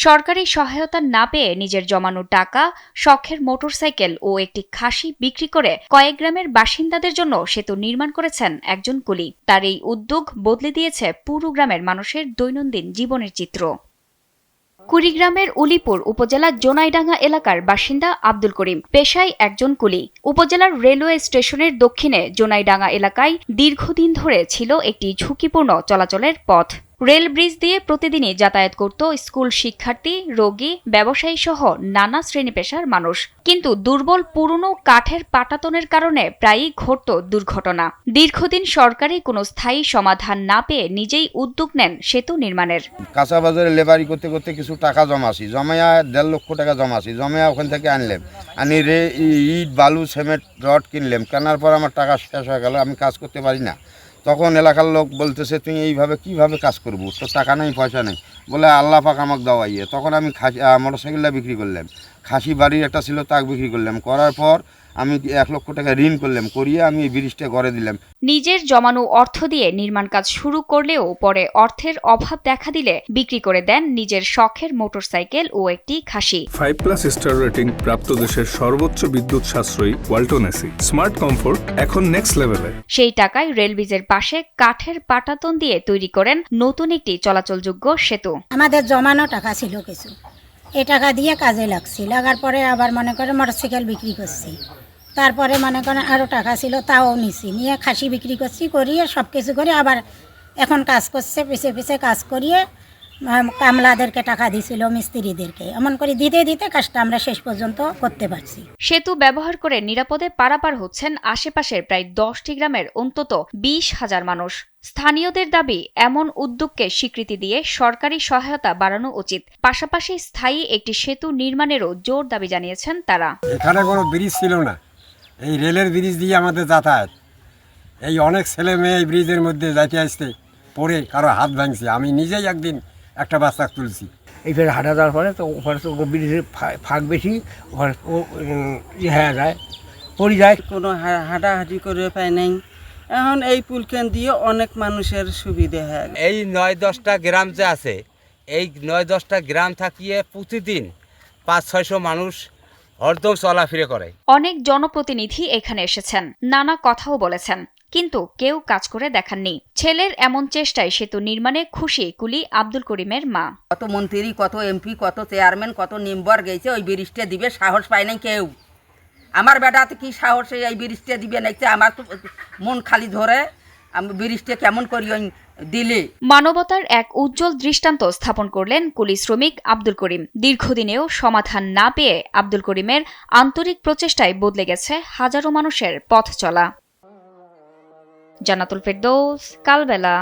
সরকারি সহায়তা না পেয়ে নিজের জমানো টাকা, শখের মোটরসাইকেল ও একটি খাসি বিক্রি করে কয়েক গ্রামের বাসিন্দাদের জন্য সেতু নির্মাণ করেছেন একজন কুলি। তার এই উদ্যোগ বদলে দিয়েছে পুরো গ্রামের মানুষের দৈনন্দিন জীবনের চিত্র। কুড়িগ্রামের উলিপুর উপজেলার জোনাইডাঙ্গা এলাকার বাসিন্দা আব্দুল করিম পেশায় একজন কুলি। উপজেলার রেলওয়ে স্টেশনের দক্ষিণে জোনাইডাঙ্গা এলাকায় দীর্ঘদিন ধরে ছিল একটি ঝুঁকিপূর্ণ চলাচলের পথ। রেল ব্রিজ দিয়ে প্রতিদিনই যাতায়াত করত স্কুল শিক্ষার্থী, রোগী, ব্যবসায়ী সহ নানা শ্রেণী পেশার মানুষ। কিন্তু দুর্বল পুরনো কাঠের পাটাতনের কারণে প্রায়ই ঘটত দুর্ঘটনা। দীর্ঘদিন সরকারি কোনো স্থায়ী সমাধান না পেয়ে নিজেই উদ্যোগ নেন সেতু নির্মাণের। কাঁচা বাজারে লেবারি করতে করতে কিছু টাকা জমাছি, জমায়া 1.5 লক্ষ টাকা জমাছি, জমায়া ওখান থেকে আনলাম, আনি ইট, বালু, সিমেন্ট, রড কিনলাম। কেনার পর আমার টাকা শেষ হয়ে গেল, আমি কাজ করতে পারি না। তখন এলাকার লোক বলতেছে, তুই এইভাবে কিভাবে কাজ করবো, তোর টাকা নেই, পয়সা নেই। বলে আল্লাহ পাক আমাকে দেওয়াইয়ে। তখন আমি মোটরসাইকেলটা বিক্রি করলাম, খাসি বাড়ির একটা ছিল তাকে বিক্রি করলাম। করার পর আমি 1 লক্ষ টাকা ঋণ করলাম, করিয়ে আমি এই ব্রিজটা করে দিলাম। নিজের জমানো অর্থ দিয়ে নির্মাণ কাজ শুরু করলেও পরে অর্থের অভাব দেখা দিলে বিক্রি করে দেন নিজের শখের মোটরসাইকেল ও একটি খাসি। 5+ স্টার রেটিং প্রাপ্ত দেশের সর্বোচ্চ বিদ্যুৎ সাশ্রয়ী ওয়ালটন এসি স্মার্ট কমফোর্ট এখন নেক্সট লেভেলে। সেই টাকায় রেল ব্রিজের পাশে কাঠের পাটাতন দিয়ে তৈরি করেন নতুন একটি চলাচলযোগ্য সেতু। আমাদের জমানো টাকা ছিল কিছু, এই টাকা দিয়ে কাজে লাগছি। লাগার পরে আবার মনে করে মোটরসাইকেল বিক্রি করছি। তারপরে মনে করেন আরও টাকা ছিল, তাও নিছি, নিয়ে খাসি বিক্রি করছি, করিয়ে সব কিছু করে আবার এখন কাজ করছে, পিছে পিছে কাজ করিয়ে কামলাদেরকে টাকা দিছিল, মিস্ত্রিদেরকে, এমন করে দিতে দিতে কাজটা আমরা শেষ পর্যন্ত করতে পারছি। সেতু ব্যবহার করে নিরাপদে পারাপার হচ্ছেন আশেপাশের প্রায় 10টি গ্রামের অন্তত 20,000 মানুষ। স্থানীয়দের দাবি, এমন উদ্যোগকে স্বীকৃতি দিয়ে সরকারি সহায়তা বাড়ানো উচিত। পাশাপাশি স্থায়ী একটি সেতু নির্মাণেরও জোর দাবি জানিয়েছেন তারা। এখানে কোনো ব্রিজ ছিল না, এই রেলের ব্রিজ দিয়ে আমাদের যাতায়াত। এই অনেক ছেলে মেয়ে এই ব্রিজের মধ্যে যাইতে আসতে পড়ে কারো হাত ভাঙছে। আমি নিজেই একদিন একটা বাচ্চা তুলছি। এইখানে হাঁটা যাওয়ার পরে তো ওখানে তো ব্রিজের ফাঁক বেশি, ওখানে হ্যাঁ যায় পড়ে যায়, কোনো হাঁটাহাঁটি করে পায় নাই। এখন এই পুলখান দিয়ে অনেক মানুষের সুবিধা হয়। এই 9-10টা গ্রাম যে আছে, এই 9-10টা গ্রাম থাকিয়ে প্রতিদিন 500-600 মানুষ হরদম চলাফেরা করে। অনেক জনপ্রতিনিধি এখানে এসেছেন, নানা কথাও বলেছেন, কিন্তু কেউ কাজ করে দেখাননি। ছেলের এমন চেষ্টায় সেতু নির্মাণে খুশি কুলি আব্দুল করিমের মা। কত মন্ত্রী, কত এমপি, কত চেয়ারম্যান, কত মেম্বার গেছে, ওই ব্রিজটা দিবে সাহস পায় নাই কেউ। আমার বেটাতে কি সাহস এই ব্রিজটা দিবে নাকি, আমার তো মন খালি ধরে, আমি ব্রিজটা কেমন করি দিলে। মানবতার এক উজ্জ্বল দৃষ্টান্ত স্থাপন করলেন কুলি শ্রমিক আব্দুল করিম। দীর্ঘদিনেও সমাধান না পেয়ে আব্দুল করিমের আন্তরিক প্রচেষ্টায় বদলে গেছে হাজারো মানুষের পথ চলা। জান্নাতুল ফেরদৌস, কালবেলা।